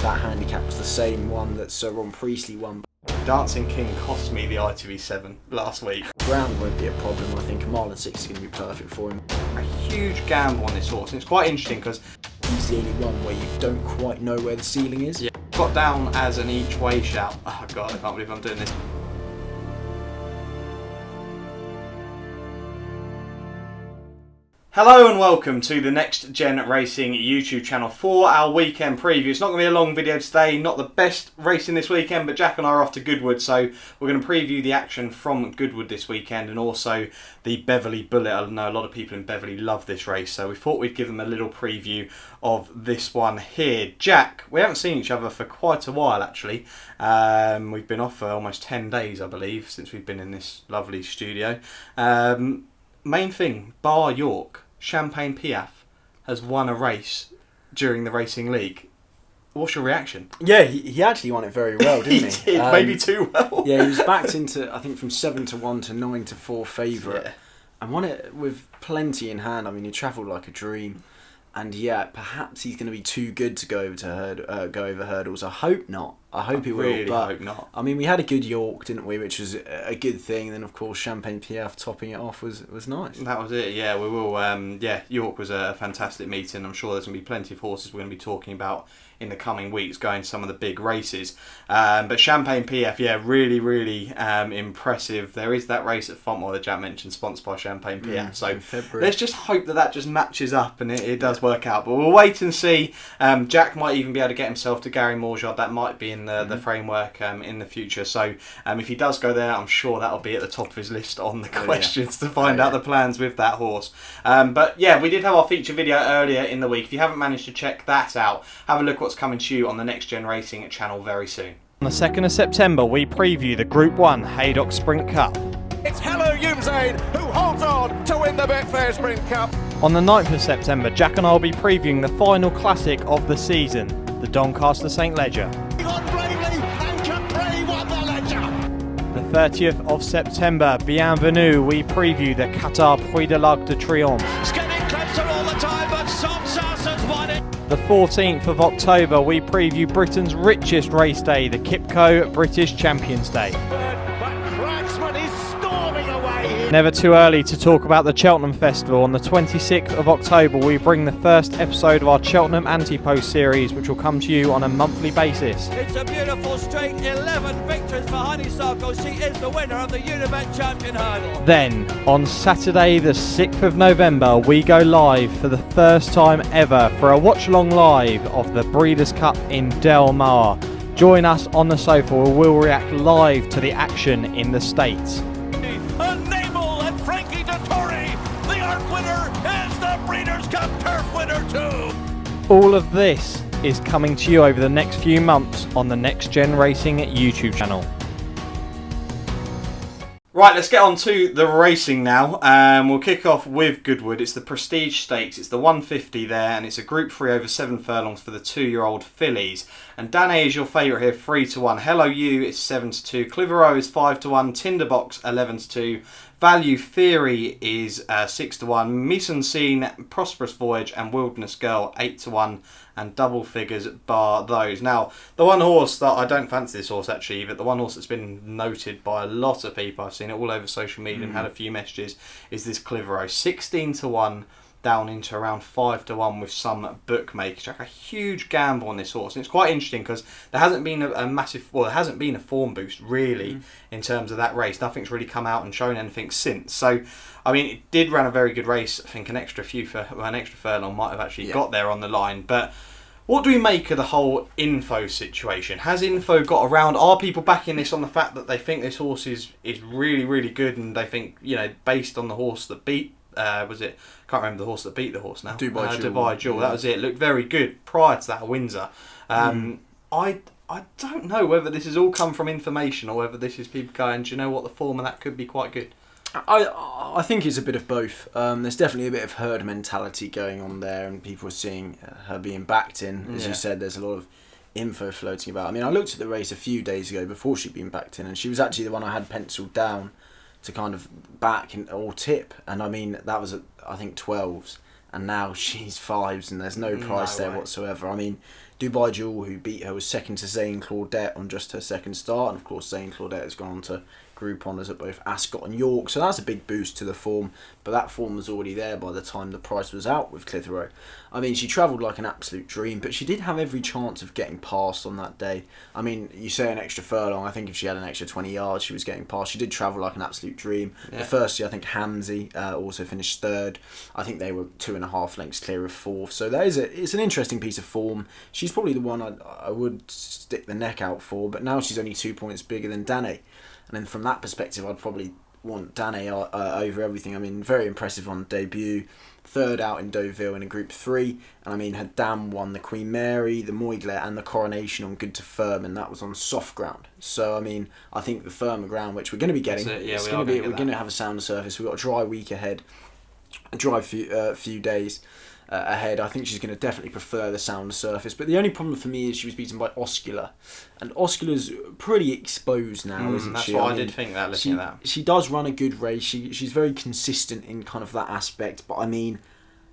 that handicap was the same one that Sir Ron Priestley won. Dancing King cost me the ITV7 last week. Ground won't be a problem. I think a mile and 6 is going to be perfect for him. A huge gamble on this horse, and it's quite interesting because he's the only one where you don't quite know where the ceiling is. Yeah, got down as an each way shout. Oh god, I can't believe I'm doing this. Hello and welcome to the Next Gen Racing YouTube channel for our weekend preview. It's not going to be a long video today, not the best racing this weekend, but Jack and I are off to Goodwood, so we're going to preview the action from Goodwood this weekend and also the Beverly Bullet. I know a lot of people in Beverly love this race, so we thought we'd give them a little preview of this one here. Jack, we haven't seen each other for quite a while actually. We've been off for almost 10 days, I believe, since we've been in this lovely studio. Main thing, bar York, Champagne Piaf has won a race during the Racing League. What's your reaction? Yeah, he actually won it very well, didn't he? He did, maybe too well. Yeah, he was backed into, I think, from 7-1 to 9-4 favourite. Yeah. And won it with plenty in hand. I mean, he travelled like a dream. And yeah, perhaps he's going to be too good to go over hurdles. I hope not. I hope he will. Really but, hope not. I mean, we had a good York, didn't we? Which was a good thing. And then, of course, Champagne Piaf topping it off was nice. That was it. Yeah, we will. York was a fantastic meeting. I'm sure there's going to be plenty of horses we're going to be talking about in the coming weeks, going some of the big races. But Champagne Piaf, yeah, really, really impressive. There is that race at Fontwell that Jack mentioned, sponsored by Champagne Piaf. So let's just hope that just matches up and it does work out. But we'll wait and see. Jack might even be able to get himself to Gary Moorjard. That might be in the framework in the future. So if he does go there, I'm sure that'll be at the top of his list on the questions to find out the plans with that horse. But yeah, we did have our feature video earlier in the week. If you haven't managed to check that out, have a look what's coming to you on the Next Gen Racing channel very soon. On the 2nd of September, we preview the Group 1 Haydock Sprint Cup. It's Hello Youmzain who holds on to win the Betfair Sprint Cup. On the 9th of September, Jack and I will be previewing the final classic of the season, the Doncaster St Leger. The 30th of September, Bienvenue, we preview the Qatar Prix de l'Arc de Triomphe. It's getting closer all the time, but Tom Sarson's won it. The 14th of October, we preview Britain's richest race day, the Kipco British Champions Day. But Cracksman is storming away. Never too early to talk about the Cheltenham Festival. On the 26th of October, we bring the first episode of our Cheltenham Anti-Post series, which will come to you on a monthly basis. It's a beautiful straight, 11 victories for Honeysuckle. She is the winner of the Unibet Champion Hurdle. Then, on Saturday the 6th of November, we go live for the first time ever for a watch-along live of the Breeders' Cup in Del Mar. Join us on the sofa where we'll react live to the action in the States. Unable and Frankie Dettori, the Arc winner, is the Breeders' Cup Turf winner too. All of this is coming to you over the next few months on the Next Gen Racing YouTube channel. Right, let's get on to the racing now. We'll kick off with Goodwood. It's the Prestige Stakes. It's the 150 there, and it's a Group 3 over 7 furlongs for the 2-year-old fillies. And Danae is your favourite here, 3-1. Hello You is 7-2. Clivero is 5-1. Tinderbox 11-2. Value Theory is 6-1. Mise en Scene, Prosperous Voyage, and Wilderness Girl 8-1. And double figures bar those. Now, the one horse that I don't fancy this horse actually, but the one horse that's been noted by a lot of people, I've seen it all over social media and had a few messages, is this Clivero. 16-1 down into around 5-1 with some bookmakers. Like a huge gamble on this horse. And it's quite interesting because there hasn't been there hasn't been a form boost really in terms of that race. Nothing's really come out and shown anything since. So, I mean, it did run a very good race. I think an extra furlong might have actually got there on the line. But what do we make of the whole Info situation? Has Info got around? Are people backing this on the fact that they think this horse is really, really good and they think, you know, based on the horse that beat, was it? Can't remember the horse that beat the horse now. Dubai Jewel. That was it. It looked very good prior to that at Windsor. I don't know whether this has all come from information or whether this is people going, do you know what, the form of that could be quite good. I think it's a bit of both. There's definitely a bit of herd mentality going on there, and people are seeing her being backed in. As you said, there's a lot of info floating about. I mean, I looked at the race a few days ago before she'd been backed in, and she was actually the one I had penciled down to kind of back or tip. And I mean, that was at, I think, 12s, and now she's 5s, and there's no price there whatsoever. I mean, Dubai Jewel, who beat her, was second to Zane Claudette on just her second start. And of course, Zane Claudette has gone on to Group Honours at both Ascot and York. So that's a big boost to the form. But that form was already there by the time the price was out with Clitheroe. I mean, she travelled like an absolute dream, but she did have every chance of getting past on that day. I mean, you say an extra furlong. I think if she had an extra 20 yards, she was getting past. She did travel like an absolute dream. Yeah. The first year, I think Hamzy also finished third. I think they were 2.5 lengths clear of fourth. So it's an interesting piece of form. She's probably the one I would stick the neck out for, but now she's only 2 points bigger than Danae. And then from that perspective, I'd probably want Danae over everything. I mean, very impressive on debut. Third out in Deauville in a Group 3. And I mean, her dam won the Queen Mary, the Moyglare and the Coronation on good to firm, and that was on soft ground. So, I mean, I think the firmer ground, which we're going to be getting, we're going to have a sounder surface. We've got a dry week ahead, a dry few days ahead. I think she's going to definitely prefer the sounder surface. But the only problem for me is she was beaten by Oscula. And Oscula's pretty exposed now, isn't that's she? That's what I did think that, looking at that. She does run a good race. She's very consistent in kind of that aspect. But I mean,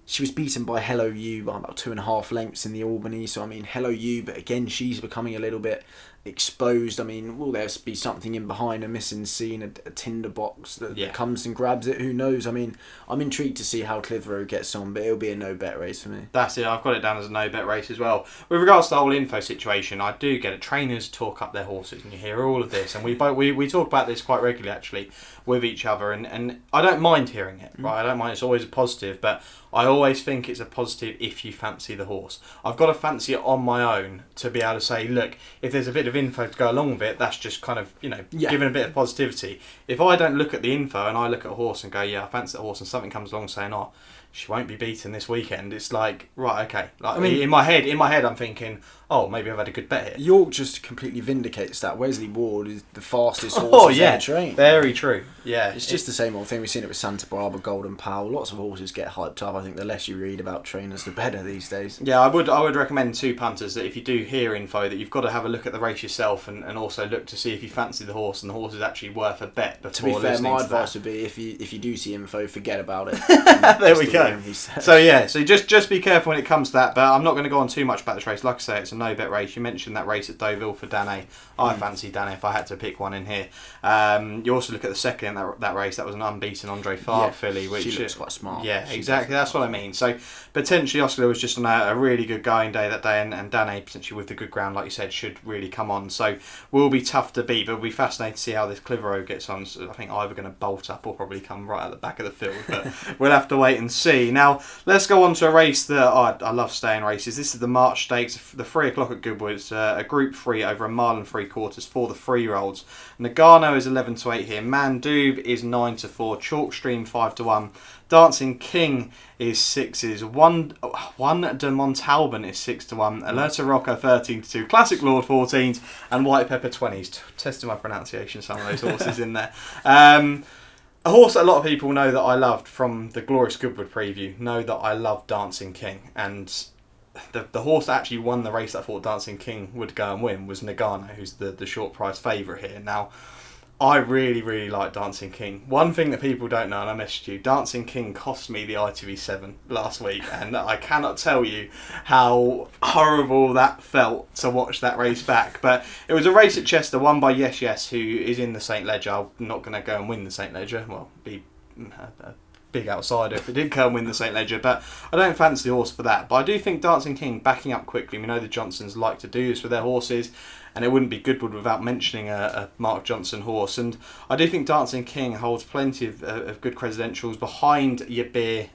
she was beaten by Hello You by about 2.5 lengths in the Albany. So I mean, Hello You, but again, she's becoming a little bit exposed. I mean, will there be something in behind a missing scene, a tinderbox that comes and grabs it? Who knows? I mean, I'm intrigued to see how Clitheroe gets on, but it'll be a no-bet race for me. That's it. I've got it down as a no-bet race as well. With regards to the whole info situation, I do get it. Trainers talk up their horses, and you hear all of this, and we talk about this quite regularly, actually, with each other, and I don't mind hearing it, right? I don't mind. It's always a positive, but I always think it's a positive if you fancy the horse. I've got to fancy it on my own to be able to say, look, if there's a bit of info to go along with it, that's just kind of, giving a bit of positivity. If I don't look at the info and I look at a horse and go, yeah, I fancy the horse, and something comes along saying, oh, she won't be beaten this weekend, it's like, right, okay. Like, I mean, in my head, I'm thinking, oh, maybe I've had a good bet here. York just completely vindicates that. Wesley Ward is the fastest horse ever trained. Very true. Yeah, it's just the same old thing. We've seen it with Santa Barbara, Golden Powell. Lots of horses get hyped up. I think the less you read about trainers, the better these days. Yeah, I would recommend to punters that if you do hear info, that you've got to have a look at the race yourself and also look to see if you fancy the horse and the horse is actually worth a bet before listening to that. To be fair, my advice would be if you do see info, forget about it. There we go. So just be careful when it comes to that. But I'm not going to go on too much about the race. Like I say, it's a no bet race. You mentioned that race at Deauville for Danae. I fancy Danae if I had to pick one in here. You also look at the second in that race. That was an unbeaten Andre Farb filly, which she looks quite smart. Yeah, exactly. That's what I mean. So potentially Oscar was just on a really good going day that day, and Danae potentially with the good ground, like you said, should really come on. So will be tough to beat, but we'll be fascinated to see how this Clitheroe gets on. So I think either going to bolt up or probably come right at the back of the field, but we'll have to wait and see. Now let's go on to a race that I love staying races. This is the March Stakes, the 3 o'clock at Goodwood. It's a Group 3 over 1 mile and 3/4 for the 3-year-olds. Nagano is 11-8 here. Mandoob is 9-4. Chalkstream 5-1. Dancing King is 6s. One de Montalban is 6-1. Alerta Rocco 13-2. Classic Lord 14s. And White Pepper 20s. Testing my pronunciation, some of those horses in there. A horse that a lot of people know that I loved from the Glorious Goodwood preview know that I love Dancing King. And the horse that actually won the race that I thought Dancing King would go and win was Nagano, who's the short price favourite here. Now, I really, really like Dancing King. One thing that people don't know, and I messaged you, Dancing King cost me the ITV7 last week, and I cannot tell you how horrible that felt to watch that race back. But it was a race at Chester won by Yes Yes, who is in the St Leger. I'm not going to go and win the St Leger. Well, be a big outsider if it did go and win the St Leger, but I don't fancy the horse for that. But I do think Dancing King backing up quickly. We know the Johnsons like to do this with their horses, and it wouldn't be Goodwood without mentioning a Mark Johnson horse. And I do think Dancing King holds plenty of good credentials behind Yabir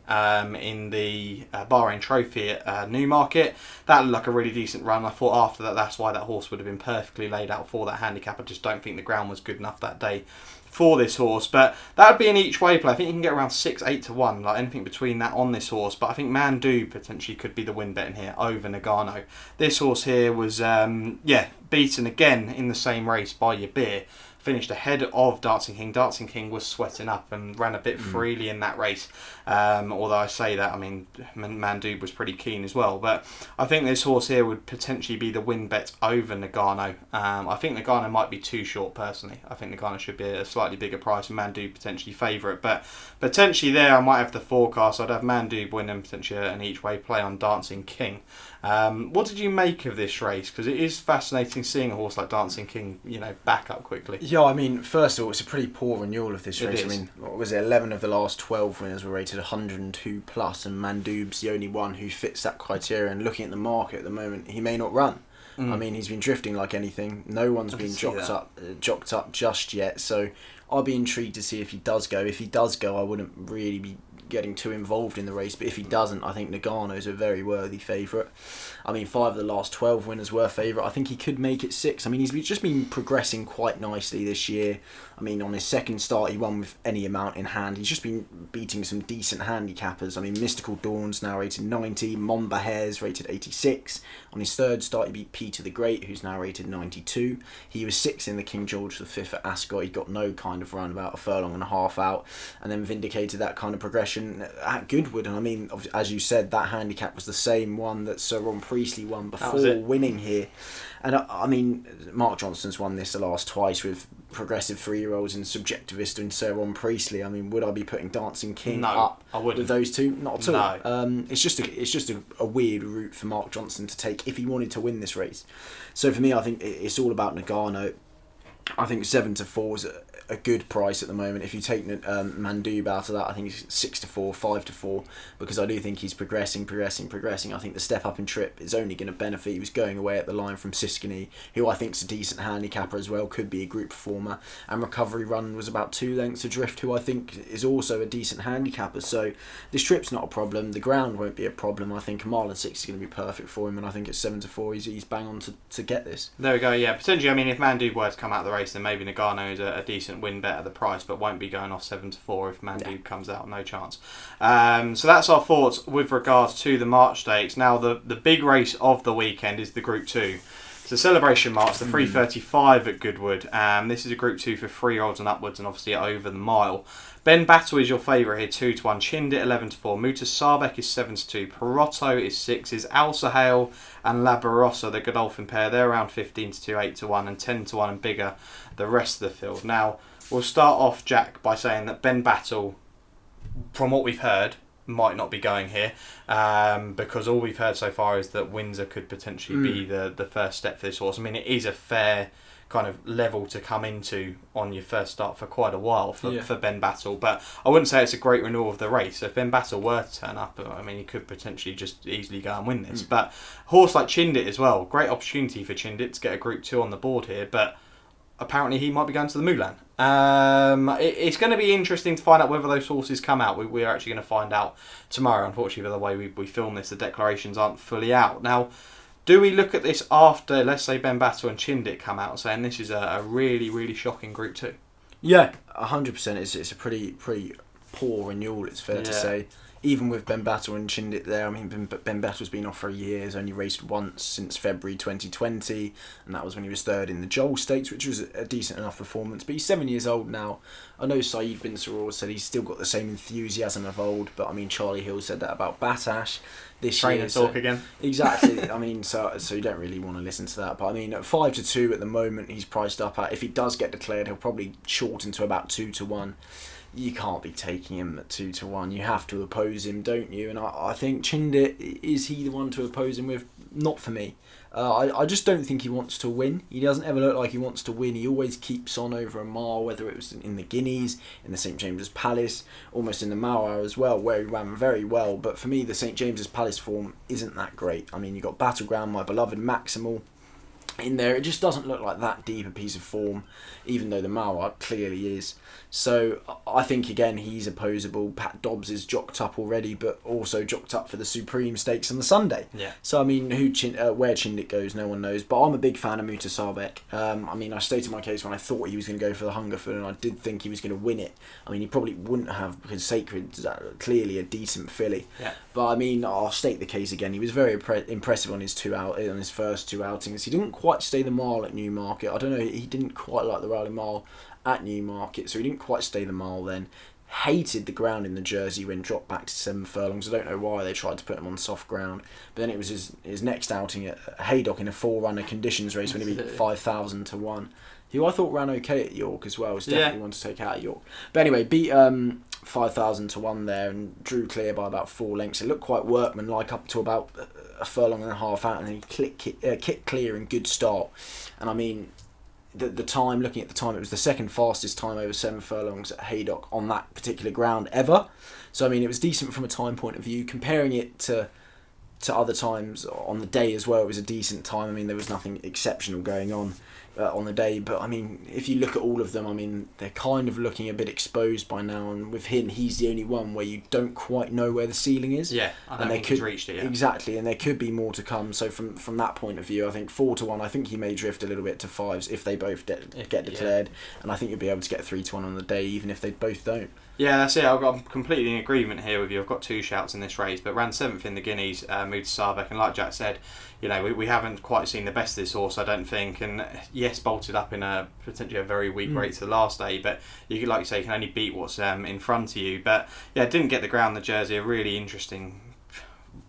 in the Bahrain Trophy at Newmarket. That looked like a really decent run. I thought after that, that's why that horse would have been perfectly laid out for that handicap. I just don't think the ground was good enough that day for this horse, but that would be an each way play. I think you can get around 6-8-1, like anything between that on this horse. But I think Mandoob potentially could be the win bet in here over Nagano. This horse here was beaten again in the same race by Yabir. Finished ahead of Dancing King. Dancing King was sweating up and ran a bit freely in that race. Although I say that, I mean, Mandoob was pretty keen as well. But I think this horse here would potentially be the win bet over Nagano. I think Nagano might be too short, personally. I think Nagano should be a slightly bigger price and Mandoob potentially favourite. But potentially there I might have the forecast. I'd have Mandoob win and potentially an each way play on Dancing King. What did you make of this race? Because it is fascinating seeing a horse like Dancing King, back up quickly. Yeah, I mean, first of all, it's a pretty poor renewal of this race. It is. I mean, what was it? 11 of the last 12 winners were rated 102 plus, and Mandoob's the only one who fits that criteria. And looking at the market at the moment, he may not run. I mean, he's been drifting like anything. No one's been jocked up just yet. So I'll be intrigued to see if he does go. If he does go, I wouldn't really be getting too involved in the race, but if he doesn't, I think Nagano's a very worthy favourite. I mean, 5 of the last 12 winners were favourite. I think he could make it 6. I mean, he's just been progressing quite nicely this year. I mean, on his second start, he won with any amount in hand. He's just been beating some decent handicappers. I mean, Mystical Dawn's now rated 90, Mamba Hare's rated 86. On his third start, he beat Peter the Great, who's now rated 92. He was 6th in the King George V at Ascot. He got no kind of run, about a furlong and a half out, and then vindicated that kind of progression at Goodwood. And I mean, as you said, that handicap was the same one that Sir Ron Priestley won before winning here. And I mean, Mark Johnston's won this the last twice with progressive 3-year-olds and Subjectivist and Sir Ron Priestley. I mean, would I be putting Dancing King up with those two? Not at all. No. It's just a weird route for Mark Johnston to take if he wanted to win this race. So for me, I think it's all about Nagano. I think 7-4 is a good price at the moment. If you take Mandoob out of that, I think it's 6-4, 5-4, because I do think he's progressing. I think the step up in trip is only going to benefit. He was going away at the line from Siskany, who I think is a decent handicapper as well, could be a group performer. And Recovery Run was about 2 lengths adrift, who I think is also a decent handicapper. So this trip's not a problem. The ground won't be a problem. I think a mile and 6 is going to be perfect for him, and I think at 7-4 he's bang on to get this. There we go. Yeah, potentially. I mean, if Mandoob were to come out of the race, then maybe Nagano is a decent win bet at the price, but won't be going off 7-4 if Mandoob comes out. No chance. So that's our thoughts with regards to the March Stakes. Now the big race of the weekend is the Group 2. It's a Celebration March, the 3:35 at Goodwood. This is a Group 2 for 3-year-olds and upwards, and obviously over the mile. BENBATL is your favourite here, 2-1. Chindit 11-4. Muta Sabek is 7-2. Perotto is 6. Is Alsahale and La Barossa, the Godolphin pair, they're around 15-2, 8-1, and 10-1 and bigger the rest of the field. Now we'll start off, Jack, by saying that BENBATL, from what we've heard, might not be going here, because all we've heard so far is that Windsor could potentially be the first step for this horse. I mean, it is a fair kind of level to come into on your first start for quite a while for BENBATL, but I wouldn't say it's a great renewal of the race. So if BENBATL were to turn up, I mean, he could potentially just easily go and win this. But a horse like Chindit as well, great opportunity for Chindit to get a Group 2 on the board here, but apparently he might be going to the Moulin. It's going to be interesting to find out whether those horses come out. We are actually going to find out tomorrow. Unfortunately, by the way we film this, the declarations aren't fully out. Now, do we look at this after, let's say, BENBATL and Chindit come out saying this is a really, really shocking Group 2? Yeah, 100%. It's a pretty poor renewal, it's fair to say. Even with BENBATL and Chindit there, I mean, BENBATL's been off for a year, has only raced once since February 2020, and that was when he was 3rd in the Joel Stakes, which was a decent enough performance. But he's 7 years old now. I know Saeed bin Saror said he's still got the same enthusiasm of old, but I mean, Charlie Hill said that about Batash this year. Trainer talk again. Exactly. I mean, so you don't really want to listen to that. But I mean, at 5-2 at the moment, he's priced up at. If he does get declared, he'll probably shorten to about 2-1. You can't be taking him at 2-1. You have to oppose him, don't you? And I think Chindit, is he the one to oppose him with? Not for me. I just don't think he wants to win. He doesn't ever look like he wants to win. He always keeps on over a mile, whether it was in the Guineas, in the St James's Palace, almost in the Mauer as well, where he ran very well. But for me, the St James's Palace form isn't that great. I mean, you've got Battleground, my beloved Maximal in there. It just doesn't look like that deep a piece of form, even though the Mauer clearly is. So I think, again, he's opposable. Pat Dobbs is jocked up already, but also jocked up for the Supreme Stakes on the Sunday. Yeah. So, I mean, where Chindit goes, no one knows. But I'm a big fan of Muta Sabek. I mean, I stated my case when I thought he was going to go for the Hungerford, and I did think he was going to win it. I mean, he probably wouldn't have, because Sacred's clearly a decent filly. Yeah. But, I mean, I'll state the case again. He was very impressive on his first 2 outings. He didn't quite stay the mile at Newmarket. I don't know, he didn't quite like the Rally Mile at Newmarket, so he didn't quite stay the mile then. Hated the ground in the Jersey when dropped back to 7 furlongs. I don't know why they tried to put him on soft ground. But then it was his next outing at Haydock in a 4-runner conditions race when he beat 5,000-1. Who I thought ran okay at York as well. Was definitely one to take out at York. But anyway, beat 5,000 to 1 there and drew clear by about 4 lengths. It looked quite workmanlike up to about a furlong and a half out, and then he kicked clear in good start. And I mean, the time, looking at the time, it was the second fastest time over 7 furlongs at Haydock on that particular ground ever. So I mean, it was decent from a time point of view. Comparing it to other times on the day as well, it was a decent time. I mean, there was nothing exceptional going on the day, but I mean, if you look at all of them, I mean, they're kind of looking a bit exposed by now, and with him, he's the only one where you don't quite know where the ceiling is. Yeah, I don't think he's reached it yet. Exactly, and there could be more to come. So from that point of view, I think 4 to 1, I think he may drift a little bit to 5s if they both get declared, and I think you'll be able to get 3 to 1 on the day, even if they both don't. Yeah, that's it. I'm completely in agreement here with you. I've got 2 shouts in this race, but ran 7th in the Guineas, moved to Sarbeck, and like Jack said, you know, we haven't quite seen the best of this horse, I don't think. And yes, bolted up in a potentially a very weak rate to the last day, but you like you say, you can only beat what's in front of you. But yeah, didn't get the ground, the Jersey, a really interesting.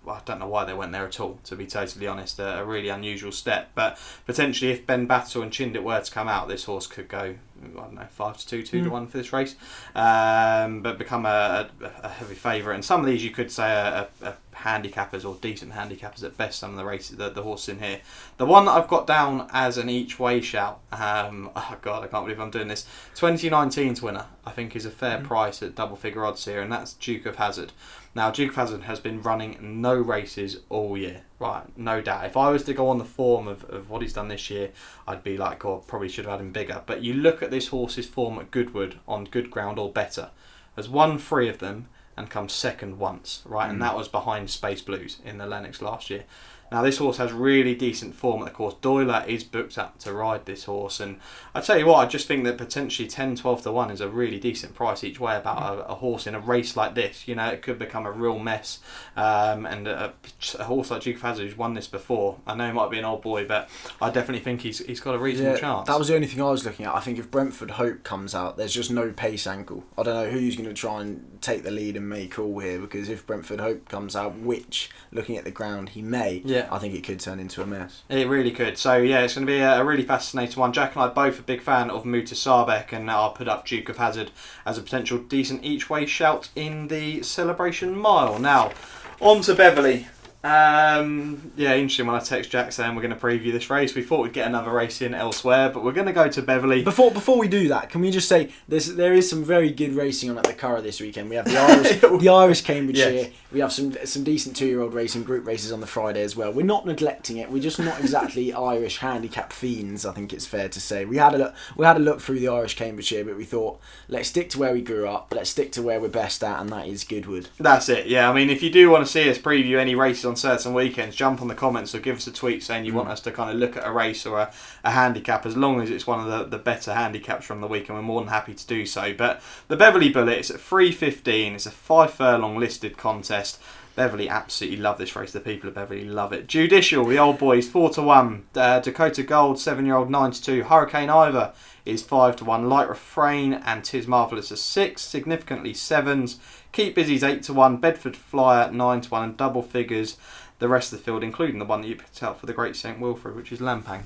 I don't know why they went there at all, to be totally honest. A really unusual step, but potentially if BENBATL and Chindit were to come out, this horse could go, I don't know, 5 to 2, 2 to 1 for this race, but become a heavy favourite. And some of these you could say are handicappers or decent handicappers at best. Some of the races, the horse in here. The one that I've got down as an each way shout, oh God, I can't believe I'm doing this. 2019's winner, I think, is a fair price at double figure odds here, and that's Duke of Hazzard. Now, Duke of Hazzard has been running no races all year, right? No doubt. If I was to go on the form of what he's done this year, I'd be like, oh, probably should have had him bigger. But you look at this horse's form at Goodwood on good ground or better, has won 3 of them and come second once, right? And that was behind Space Blues in the Lennox last year. Now, this horse has really decent form at the course. Doyler is booked up to ride this horse, and I tell you what, I just think that potentially 10, 12 to 1 is a really decent price each way about a horse in a race like this. You know, it could become a real mess, and a horse like Duke of Hazzard, who's won this before, I know he might be an old boy, but I definitely think he's got a reasonable chance. That was the only thing I was looking at. I think if Brentford Hope comes out, there's just no pace angle. I don't know who's going to try and take the lead and make all here, because if Brentford Hope comes out, which, looking at the ground, he may, I think it could turn into a mess. It really could. So yeah, it's going to be a really fascinating one. Jack and I are both a big fan of Move to Sarbeck, and I'll put up Duke of Hazzard as a potential decent each way shout in the Celebration Mile. Now, on to Beverly. Interesting when I text Jack saying we're going to preview this race. We thought we'd get another race in elsewhere, but we're going to go to Beverly. Before we do that, can we just say there is some very good racing on at the Curragh this weekend. We have the Irish Cambridgeshire. We have some decent 2-year-old racing, group races on the Friday as well. We're not neglecting it. We're just not exactly Irish handicap fiends, I think it's fair to say. We had a look through the Irish Cambridgeshire, but we thought, let's stick to where we grew up. Let's stick to where we're best at, and that is Goodwood. That's it. Yeah, I mean, if you do want to see us preview any races on certain weekends, jump on the comments or give us a tweet saying you want us to kind of look at a race or a handicap, as long as it's one of the better handicaps from the week, and we're more than happy to do so. But the Beverly Bullet is at 3:15. It's a 5 furlong listed contest. Beverly absolutely love this race. The people of Beverly love it. Judicial, the old boys, 4 to 1. Dakota Gold, 7-year-old, 9 to 2. Hurricane Ivor is 5 to 1. Light Refrain and Tis Marvellous are 6. Significantly 7s. Keep Busy's 8 to 1. Bedford Flyer 9 to 1. And double figures, the rest of the field, including the one that you picked out for the Great St Wilfrid, which is Lampang.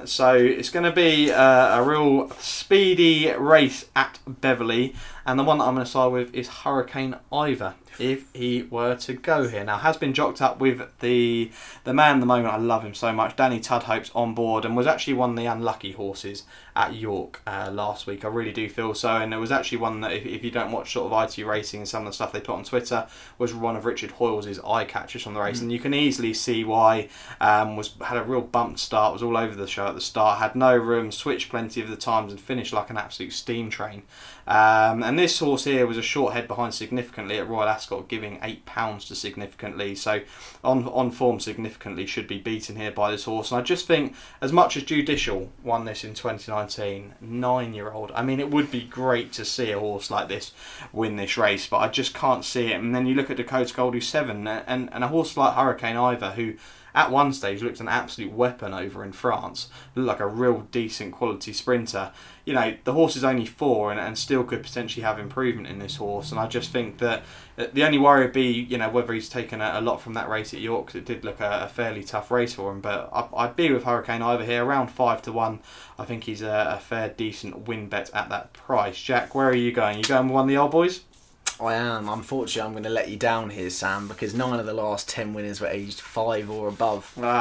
So it's going to be a real speedy race at Beverly, and the one that I'm going to side with is Hurricane Ivor, if he were to go here. Now, has been jocked up with the man at the moment, I love him so much, Danny Tudhope's on board, and was actually one of the unlucky horses at York last week. I really do feel so, and it was actually one that, if you don't watch sort of IT Racing and some of the stuff they put on Twitter, was one of Richard Hoyles' eye catchers from the race, and you can easily see why. Had a real bumped start, was all over the show at the start, had no room, switched plenty of the times, and finished like an absolute steam train. And this horse here was a short head behind Significantly at Royal Ascot, giving £8 to Significantly. So on form, Significantly should be beaten here by this horse. And I just think, as much as Judicial won this in 2019, 9-year-old, I mean, it would be great to see a horse like this win this race, but I just can't see it. And then you look at Dakota Gold, who's 7, and a horse like Hurricane Ivor, who at one stage looked an absolute weapon over in France. Looked like a real decent quality sprinter. You know, the horse is only 4 and still could potentially have improvement in this horse. And I just think that the only worry would be, you know, whether he's taken a lot from that race at York, because it did look a fairly tough race for him. But I'd be with Hurricane Ivor here, around 5-1. I think he's a fair, decent win bet at that price. Jack, where are you going? You going with one of the old boys? I am. Unfortunately, I'm going to let you down here, Sam, because 9 of the last 10 winners were aged 5 or above. Don't worry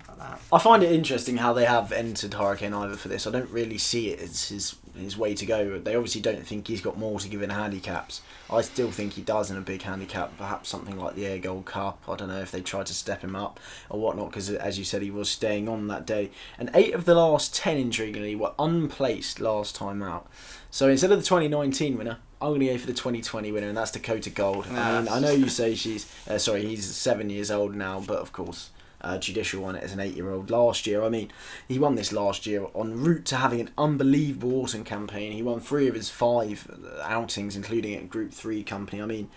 about that. I find it interesting how they have entered Hurricane Ivor for this. I don't really see it as his way to go. They obviously don't think he's got more to give in handicaps. I still think he does in a big handicap, perhaps something like the Air Gold Cup. I don't know if they tried to step him up or whatnot, because as you said, he was staying on that day. And 8 of the last 10, intriguingly, were unplaced last time out. So instead of the 2019 winner, I'm going to go for the 2020 winner, and that's Dakota Gold. I mean, I know you say he's 7 years old now, but of course, Judicial won it as an 8-year-old last year. I mean, he won this last year en route to having an unbelievable autumn campaign. He won 3 of his 5 outings, including at Group 3 company. I mean,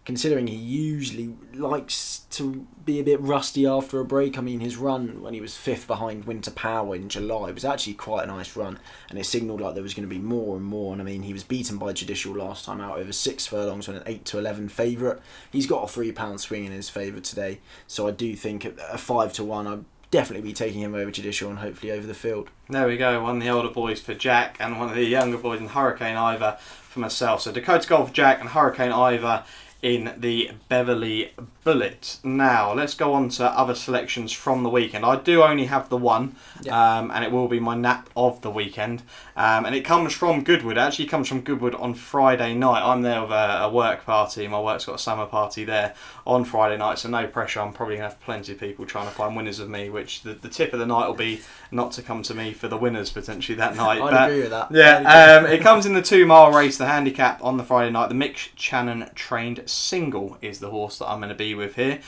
considering he usually likes to be a bit rusty after a break. I mean, his run when he was 5th behind Winter Power in July was actually quite a nice run, and it signalled like there was going to be more and more. And I mean, he was beaten by Judicial last time out over 6 furlongs on an 8-11 favourite. He's got a £3 swing in his favour today, so I do think at a 5-1, I'd definitely be taking him over Judicial and hopefully over the field. There we go, one of the older boys for Jack and one of the younger boys in Hurricane Ivor for myself. So Dakota Gold for Jack and Hurricane Ivor in the Beverly Bullet. Now, let's go on to other selections from the weekend. I do only have the one, and it will be my nap of the weekend. And it comes from Goodwood. It actually comes from Goodwood on Friday night. I'm there with a work party. My work's got a summer party there on Friday night, so no pressure. I'm probably going to have plenty of people trying to find winners of me, which the tip of the night will be not to come to me for the winners potentially that night. I'd agree with that. Yeah, it comes in the 2-mile race, the handicap on the Friday night. The Mick Channon trained single is the horse that I'm going to be with here.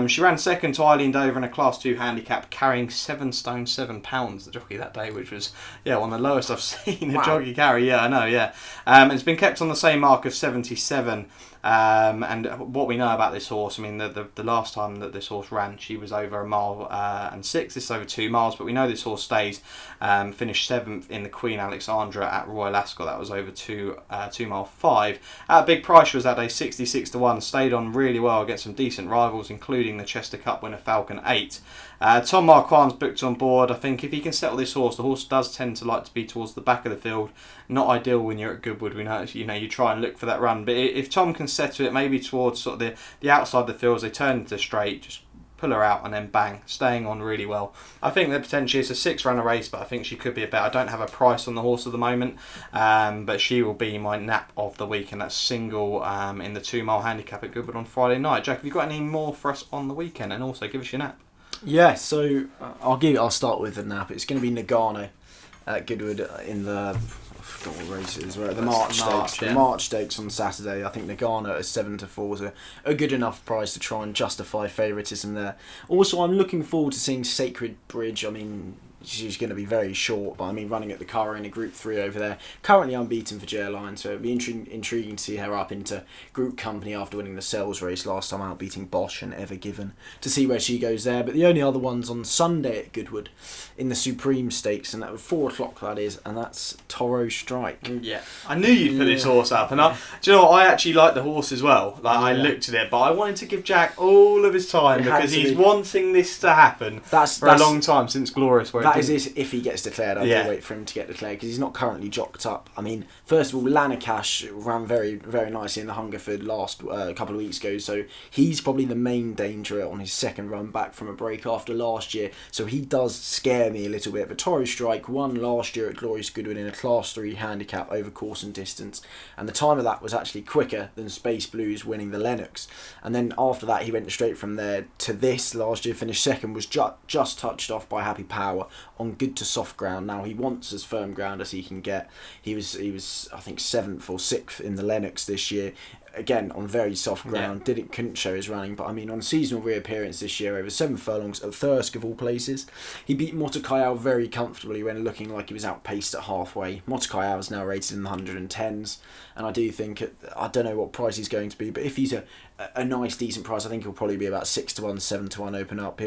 She ran second to Eileen Dover in a Class 2 handicap, carrying 7 stone 7 pounds, the jockey that day, which was one of the lowest I've seen a jockey carry. Yeah, I know, yeah. It's been kept on the same mark of 77. And what we know about this horse, I mean, the last time that this horse ran, she was over 1 mile and 6. This is over 2 miles, but we know this horse stays. Finished 7th in the Queen Alexandra at Royal Ascot. That was over 2 mile 5. At a big price, she was that day 66-1. Stayed on really well against some decent rivals, including the Chester Cup winner Falcon 8. Tom Marquand's booked on board. I think if he can settle this horse, the horse does tend to like to be towards the back of the field. Not ideal when you're at Goodwood. We know, you try and look for that run, but if Tom can settle it maybe towards sort of the outside of the field, as they turn into straight, just pull her out and then bang, staying on really well. I think that potentially it's a 6-runner race, but I think she could be a bet. I don't have a price on the horse at the moment, but she will be my nap of the week, and that's single in the 2-mile handicap at Goodwood on Friday night. Jack, have you got any more for us on the weekend? And also give us your nap. Yeah, so I'll start with the nap. It's going to be Nagano at Goodwood in the what race it is, right? The March Stakes. The March Stakes on Saturday. I think Nagano at 7-4 is a good enough price to try and justify favouritism there. Also, I'm looking forward to seeing Sacred Bridge. I mean, she's going to be very short, but I mean, running at the Curragh in a Group 3 over there. Currently unbeaten for JL Line, so it'd be intriguing to see her up into Group Company after winning the Sales race last time out, beating Bosch and Ever Given, to see where she goes there. But the only other one's on Sunday at Goodwood in the Supreme Stakes, and that was 4 o'clock, that is, and that's Toro Strike. Yeah, I knew you'd put this horse up, and do you know what? I actually like the horse as well. I looked at it, but I wanted to give Jack all of his time because he's wanting this to happen for a long time, since Glorious. That is if he gets declared. I do wait for him to get declared because he's not currently jocked up. I mean, first of all, Lanakash ran very, very nicely in the Hungerford last couple of weeks ago, so he's probably the main danger on his second run back from a break after last year. So he does scare me a little bit. But Toro Strike won last year at Glorious Goodwood in a Class 3 handicap over course and distance, and the time of that was actually quicker than Space Blues winning the Lennox. And then after that, he went straight from there to this last year. Finished second, was just touched off by Happy Power on good to soft ground. Now he wants as firm ground as he can get. He was I think 7th or 6th in the Lennox this year. again on very soft ground. Couldn't show his running, but I mean on seasonal reappearance this year over 7 furlongs at Thirsk of all places, he beat Motokayo very comfortably when looking like he was outpaced at halfway. Motokayo is now rated in the 110s, and I do think I don't know what price he's going to be, but if he's a nice decent price, I think he'll probably be about 6-1, 7-1 open up.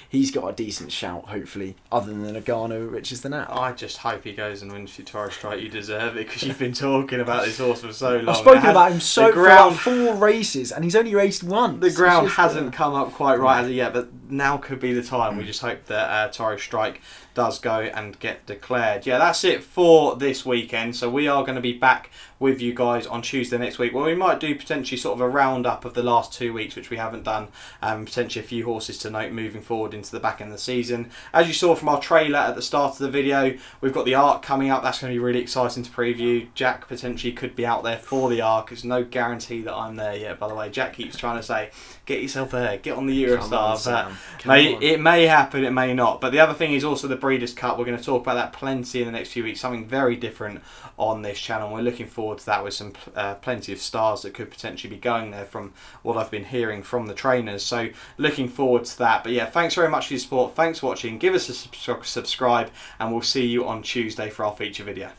He's got a decent shout, hopefully, other than Nagano, which is the Nat. I just hope he goes and wins Torres Strike. You deserve it, because you've been talking about this horse for so long. I've spoken about him for about 4 races, and he's only raced once. The ground hasn't come up quite right as of yet, but now could be the time. We just hope that Torres Strike does go and get declared. Yeah, that's it for this weekend. So we are going to be back with you guys on Tuesday next week. Well, we might do potentially sort of a roundup of the last 2 weeks, which we haven't done. Potentially a few horses to note moving forward into the back end of the season. As you saw from our trailer at the start of the video, we've got the Arc coming up. That's going to be really exciting to preview. Jack potentially could be out there for the Arc. There's no guarantee that I'm there yet, by the way. Jack keeps trying to say, get yourself there, get on the Eurostar. It may happen, it may not. But the other thing is also the Breeders' Cup. We're going to talk about that plenty in the next few weeks. Something very different on this channel. We're looking forward to that with some plenty of stars that could potentially be going there from what I've been hearing from the trainers. So looking forward to that. But yeah, thanks very much for your support. Thanks for watching. Give us a subscribe, and we'll see you on Tuesday for our feature video.